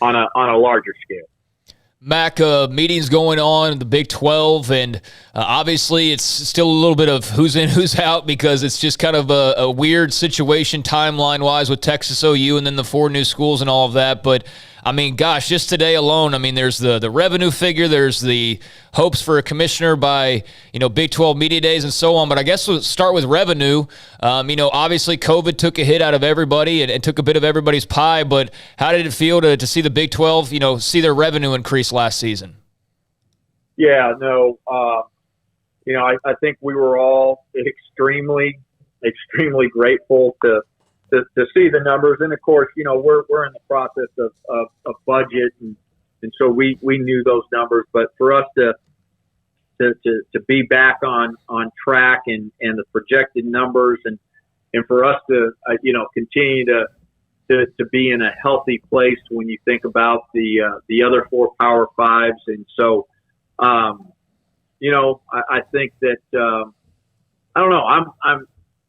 on a larger scale. Mack, meetings going on in the Big 12, and obviously it's still a little bit of who's in, who's out, because it's just kind of a weird situation timeline-wise with Texas OU and then the 4 new schools and all of that. But, I mean, gosh, just today alone, I mean, there's the revenue figure, there's the hopes for a commissioner by, Big 12 media days and so on. But I guess we'll start with revenue. Obviously COVID took a hit out of everybody and took a bit of everybody's pie. But how did it feel to see the Big 12, see their revenue increase last season? Yeah, no, I think we were all extremely grateful to see the numbers. And of course, we're in the process of budget, and so we knew those numbers. But for us to be back on track and the projected numbers, and for us to continue to be in a healthy place when you think about the other 4 Power Fives. And so I think that I don't know,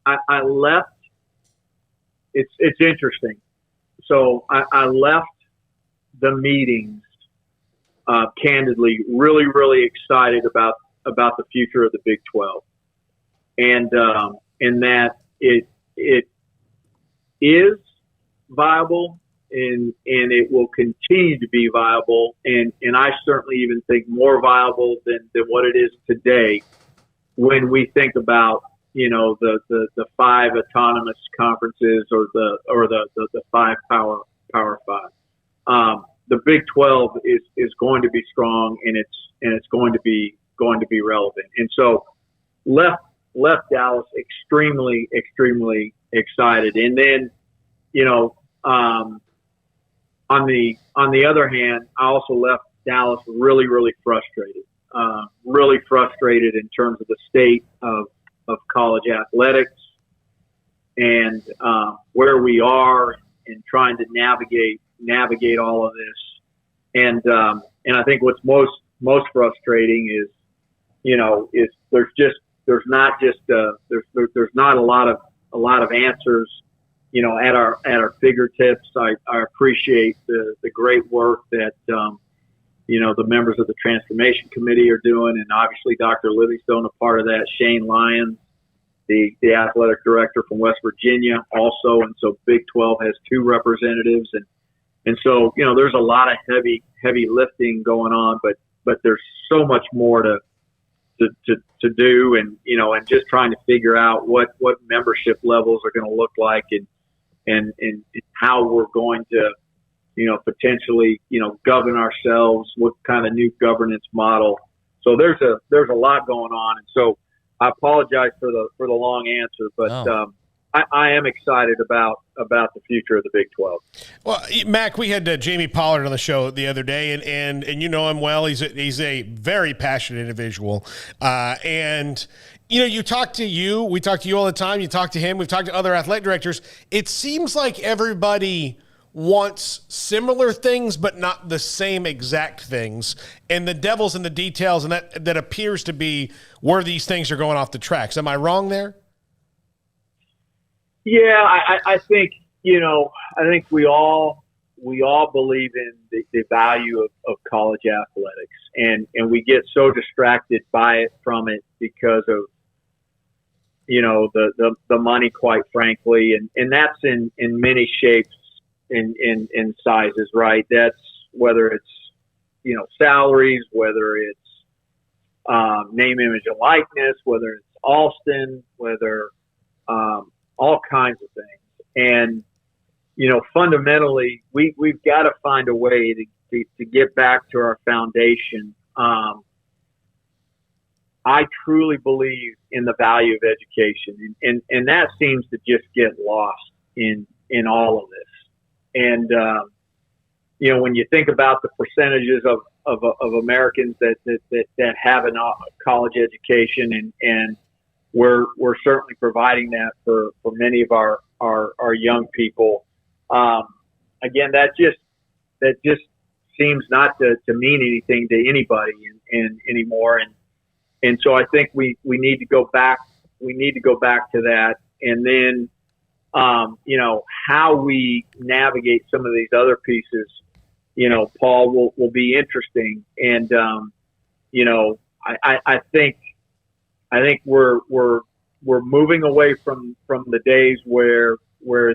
I left. It's interesting. So I left the meetings candidly really, really excited about the future of the Big 12, and that it is viable, and it will continue to be viable, and I certainly even think more viable than what it is today when we think about the 5 autonomous conferences or the 5 Power Five. The Big 12 is going to be strong, and it's going to be relevant. And so left Dallas extremely excited. And then on the other hand, I also left Dallas really frustrated. Really frustrated in terms of the state of college athletics and where we are and trying to navigate all of this. And I think what's most frustrating is there's not a lot of answers, at our fingertips. I appreciate the great work that the members of the Transformation Committee are doing, and obviously Dr. Livingstone, a part of that, Shane Lyons, the athletic director from West Virginia also. And so Big 12 has 2 representatives. And so, there's a lot of heavy lifting going on, but there's so much more to do, and just trying to figure out what membership levels are going to look like, and how we're going to, potentially, govern ourselves, what kind of new governance model. So there's a lot going on. And so I apologize for the long answer, but I am excited about the future of the Big 12. Well, Mack, we had Jamie Pollard on the show the other day, and you know him well. He's a very passionate individual, and we talk to you all the time. You talk to him. We've talked to other athletic directors. It seems like everybody wants similar things, but not the same exact things. And the devil's in the details, and that appears to be where these things are going off the tracks. Am I wrong there? Yeah, I think we all believe in the value of college athletics, and we get so distracted from it because of the money, quite frankly, and that's in many shapes and sizes, right? That's whether it's salaries, whether it's name, image, and likeness, whether it's Alston, whether all kinds of things. And fundamentally, we've got to find a way to get back to our foundation. I truly believe in the value of education, and that seems to just get lost in all of this. And when you think about the percentages of Americans that have a college education, and we're certainly providing that for many of our young people. Again, that just seems not to mean anything to anybody anymore. And so I think we need to go back. We need to go back to that. And then, how we navigate some of these other pieces, Paul, will be interesting. And, I think we're moving away from the days where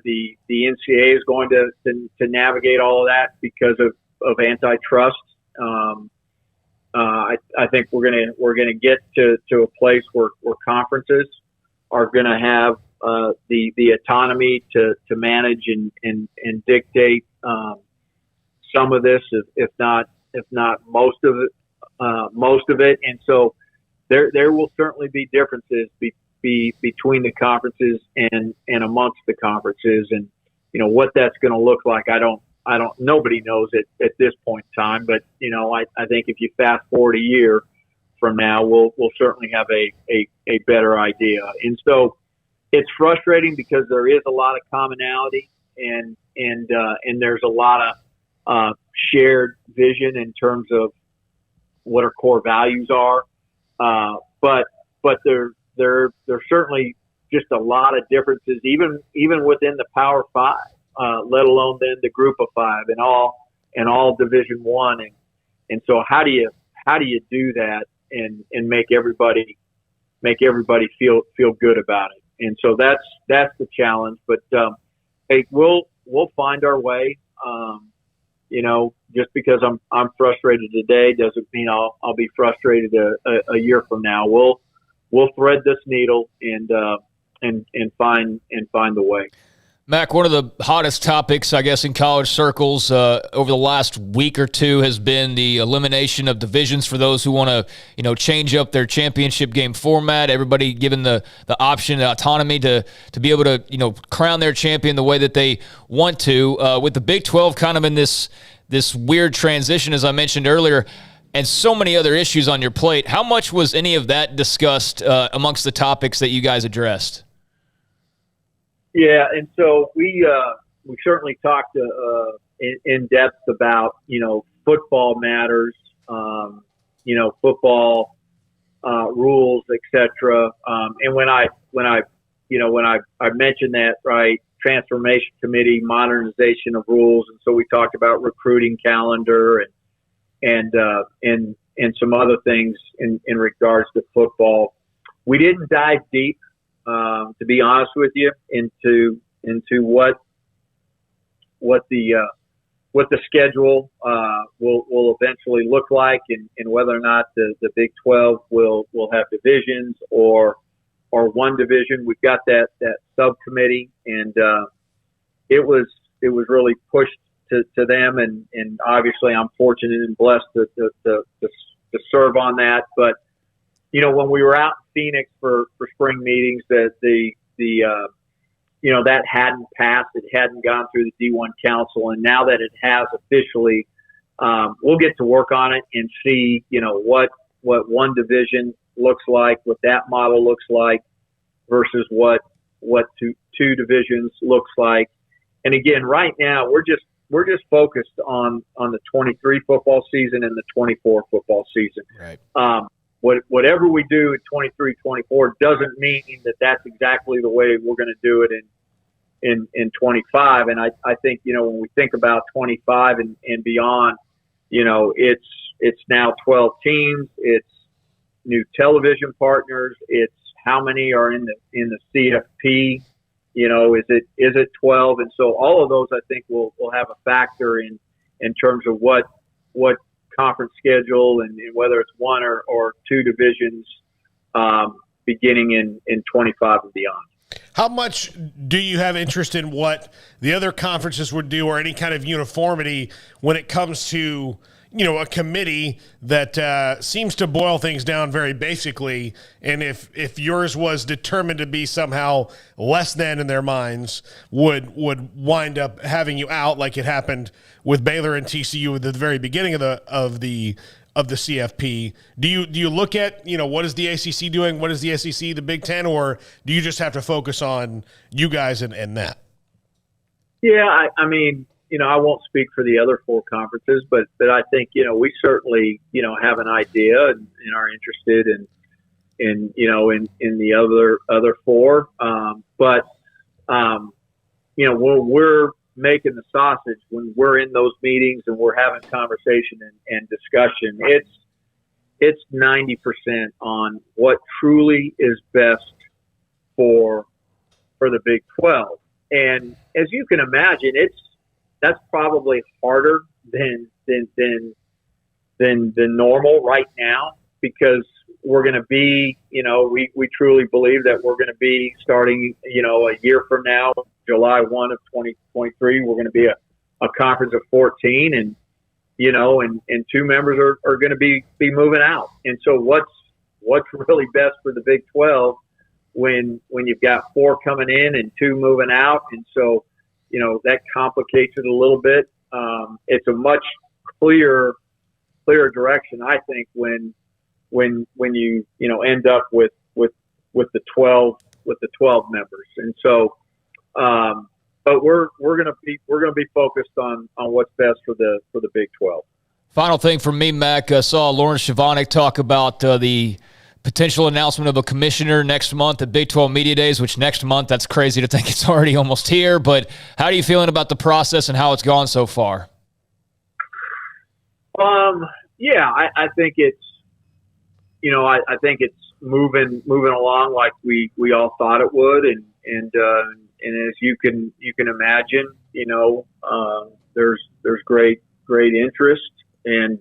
the NCAA is going to navigate all of that because of antitrust. I think we're gonna get to a place where conferences are gonna have the autonomy to manage and dictate some of this, if not most of it. And so there will certainly be differences between the conferences and amongst the conferences, and what that's going to look like. Nobody knows it at this point in time, but I think if you fast forward a year from now, we'll certainly have a better idea. And so it's frustrating because there is a lot of commonality and there's a lot of shared vision in terms of what our core values are. But there's certainly just a lot of differences, even within the Power Five, let alone then the Group of Five and all Division I. And so how do you do that and make everybody feel good about it? And so that's the challenge. But hey, we'll find our way. Just because I'm frustrated today doesn't mean I'll be frustrated a year from now. We'll thread this needle and find the way. Mack, one of the hottest topics, I guess, in college circles over the last week or two has been the elimination of divisions for those who want to, change up their championship game format. Everybody given the option, the autonomy to be able to, crown their champion the way that they want to. With the Big 12 kind of in this weird transition, as I mentioned earlier, and so many other issues on your plate, how much was any of that discussed amongst the topics that you guys addressed? Yeah, and so we certainly talked in depth about football matters, football rules, etc. And when I mentioned that, right, transformation committee, modernization of rules, and so we talked about recruiting calendar and some other things in regards to football. We didn't dive deep, to be honest with you, into what the schedule will eventually look like, and whether or not the Big 12 will have divisions or one division. We've got that subcommittee, and it was really pushed to them, and obviously I'm fortunate and blessed to serve on that. But when we were out in Phoenix for spring meetings, that that hadn't passed, it hadn't gone through the D1 Council, and now that it has officially, we'll get to work on it and see what one division looks like, what that model looks like, versus what two divisions looks like. And again, right now we're just focused on the 23 football season and the 24 football season. Right. Whatever we do in 23-24 doesn't mean that that's exactly the way we're going to do it in 25. And I think, when we think about 25 and beyond, it's now 12 teams, it's new television partners, it's how many are in the CFP, is it 12? And so all of those, I think, will have a factor in terms of what conference schedule and whether it's one or two divisions beginning in 25 and beyond. How much do you have interest in what the other conferences would do, or any kind of uniformity when it comes to, a committee that seems to boil things down very basically? And if yours was determined to be somehow less than in their minds, would wind up having you out, like it happened with Baylor and TCU at the very beginning of the CFP. Do you look at, what is the ACC doing? What is the SEC, the Big Ten, or do you just have to focus on you guys and that? Yeah, I mean, I won't speak for the other four conferences, but I think, we certainly, have an idea and are interested in the other four. We're making the sausage when we're in those meetings and we're having conversation and discussion. It's 90% on what truly is best for the Big 12. And as you can imagine, that's probably harder than normal right now, because we're going to be, we truly believe that we're going to be starting, a year from now, July 1 of 2023, we're going to be a conference of 14, and, and two members are going to be moving out. And so what's really best for the Big 12 when you've got 4 coming in and 2 moving out? And so, that complicates it a little bit. It's a much clearer direction, I think, when you end up with the 12 members. And so, but we're gonna be focused on what's best for the Big 12. Final thing from me, Mac. I saw Lawrence Shavanik talk about the potential announcement of a commissioner next month at Big 12 Media Days, which next month, that's crazy to think it's already almost here. But how are you feeling about the process and how it's gone so far? Yeah, I think it's, I think it's moving along like we all thought it would. And as you can imagine, there's great interest, and,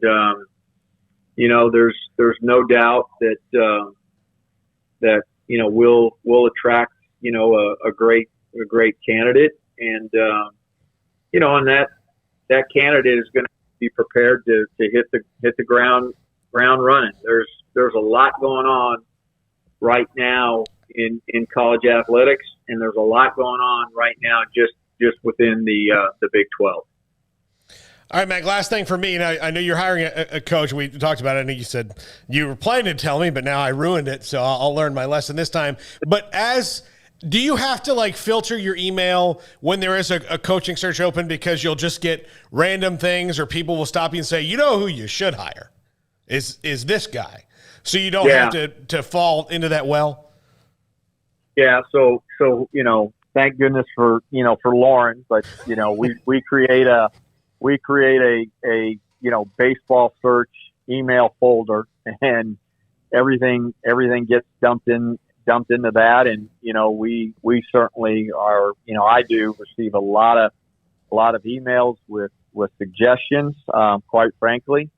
there's no doubt that we'll attract, a great candidate. And, and that candidate is going to be prepared to hit the ground running. There's a lot going on right now in college athletics, and there's a lot going on right now just within the Big 12. All right, Mac, last thing for me, and I know you're hiring a coach. We talked about it. I know you said you were planning to tell me, but now I ruined it, so I'll learn my lesson this time. But do you have to filter your email when there is a coaching search open, because you'll just get random things, or people will stop you and say, who you should hire is this guy, so you don't have to fall into that well? Yeah. So thank goodness for Lauren, but we create a baseball search email folder, and everything gets dumped into that. And we certainly are, I do receive a lot of emails with suggestions. Quite frankly,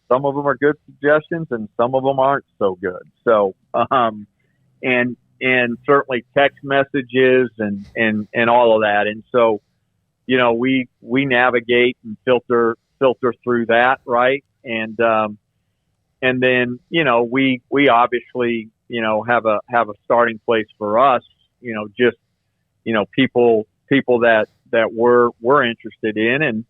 some of them are good suggestions and some of them aren't so good. So and certainly text messages and all of that. And so we navigate and filter through that, right? And then we obviously have a starting place for us, just people that we're interested in. And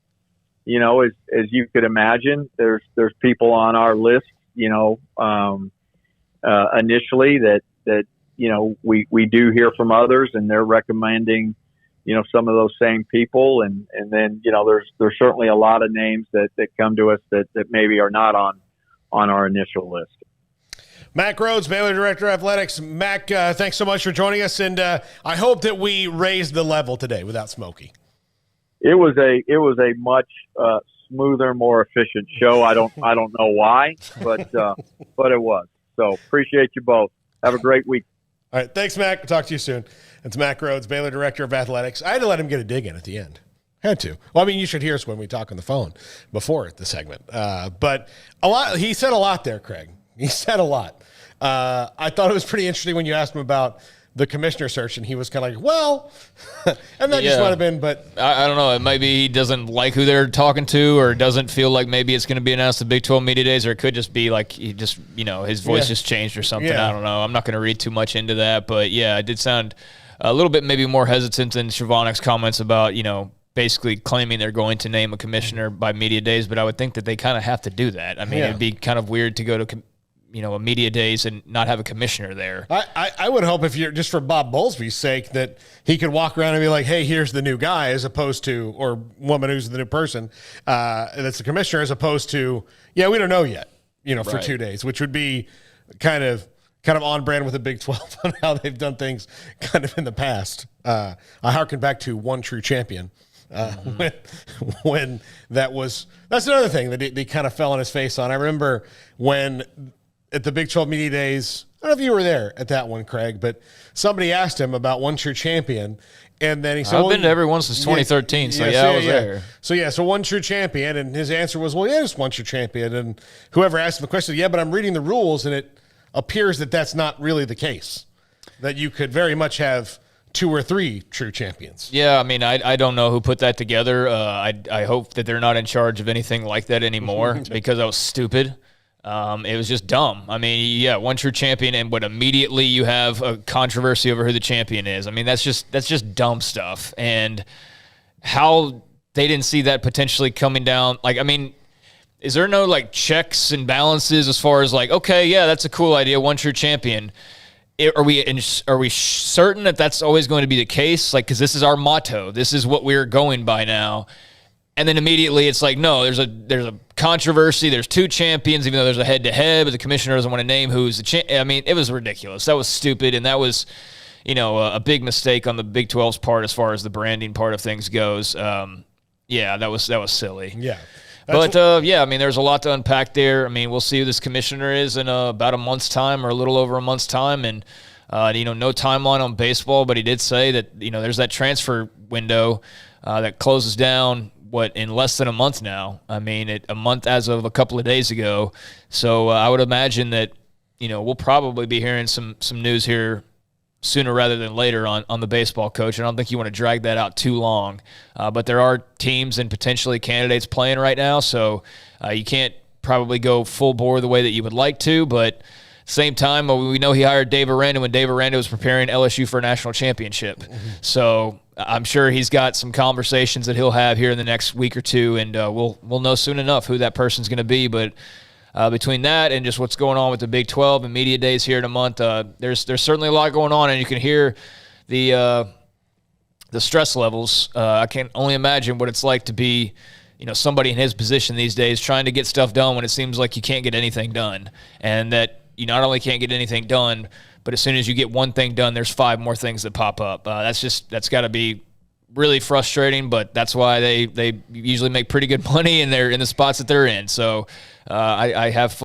as you could imagine, there's people on our list initially that we do hear from others, and they're recommending some of those same people, and then there's certainly a lot of names that come to us that maybe are not on our initial list. Mack Rhoades, Baylor Director of Athletics. Mac, thanks so much for joining us, and I hope that we raised the level today without Smokey. It was a much smoother, more efficient show. I don't know why, but it was. So appreciate you both. Have a great week. All right, thanks, Mac. We'll talk to you soon. It's Mack Rhoades, Baylor Director of Athletics. I had to let him get a dig in at the end. Had to. Well, I mean, you should hear us when we talk on the phone before the segment. But he said a lot there, Craig. He said a lot. I thought it was pretty interesting when you asked him about the commissioner search, and he was kind of like, well, and that just might have been, but I don't know. Maybe he doesn't like who they're talking to, or doesn't feel like maybe it's going to be announced at Big 12 Media Days, or it could just be like he just, his voice just changed or something. I don't know. I'm not going to read too much into that, but yeah, it did sound a little bit maybe more hesitant than Shavanik's comments about, basically claiming they're going to name a commissioner by media days, but I would think that they kind of have to do that. I mean, it'd be kind of weird to go to a media days and not have a commissioner there. I would hope, if you're just for Bob Bowlesby's sake, that he could walk around and be like, hey, here's the new guy, as opposed to, or woman who's the new person that's the commissioner, as opposed to, we don't know yet, for 2 days, which would be kind of on brand with the Big 12 on how they've done things kind of in the past. I harken back to One True Champion when that's another thing that he kind of fell on his face on. I remember when at the Big 12 Media Days, I don't know if you were there at that one, Craig, but somebody asked him about one true champion. And then he said, I've been to every one since 2013, I was there. So one true champion, and his answer was, well, yeah, just one true champion. And whoever asked him the question, yeah, but I'm reading the rules, and it appears that that's not really the case, that you could very much have 2 or 3 true champions. Yeah, I mean, I don't know who put that together. I hope that they're not in charge of anything like that anymore because that was stupid. It was just dumb. I mean, yeah, one true champion, but immediately you have a controversy over who the champion is. I mean, that's just dumb stuff. And how they didn't see that potentially coming down. Like, I mean, is there no like checks and balances as far as like, okay, yeah, that's a cool idea, one true champion. Are we certain that that's always going to be the case? Like, because this is our motto. This is what we're going by now. And then immediately it's like, no, there's a controversy. There's 2 champions, even though there's a head-to-head, but the commissioner doesn't want to name who's the champ. I mean, it was ridiculous. That was stupid, and that was, a big mistake on the Big 12's part as far as the branding part of things goes. Yeah, that was silly. Yeah. But, I mean, there's a lot to unpack there. I mean, we'll see who this commissioner is in about a month's time or a little over a month's time. And, no timeline on baseball, but he did say that, there's that transfer window that closes down, in less than a month now. I mean, a month as of a couple of days ago. So I would imagine that, we'll probably be hearing some news here sooner rather than later on the baseball coach. I don't think you want to drag that out too long. But there are teams and potentially candidates playing right now, so you can't probably go full bore the way that you would like to. But same time, we know he hired Dave Aranda when Dave Aranda was preparing LSU for a national championship. Mm-hmm. So I'm sure he's got some conversations that he'll have here in the next week or two, and we'll know soon enough who that person's going to be. But between that and just what's going on with the Big 12 and media days here in a month, there's certainly a lot going on, and you can hear the stress levels. I can only imagine what it's like to be somebody in his position these days trying to get stuff done when it seems like you can't get anything done, and that you not only can't get anything done, but as soon as you get one thing done, there's 5 more things that pop up. That's got to be really frustrating, but that's why they usually make pretty good money and they're in the spots that they're in. So I have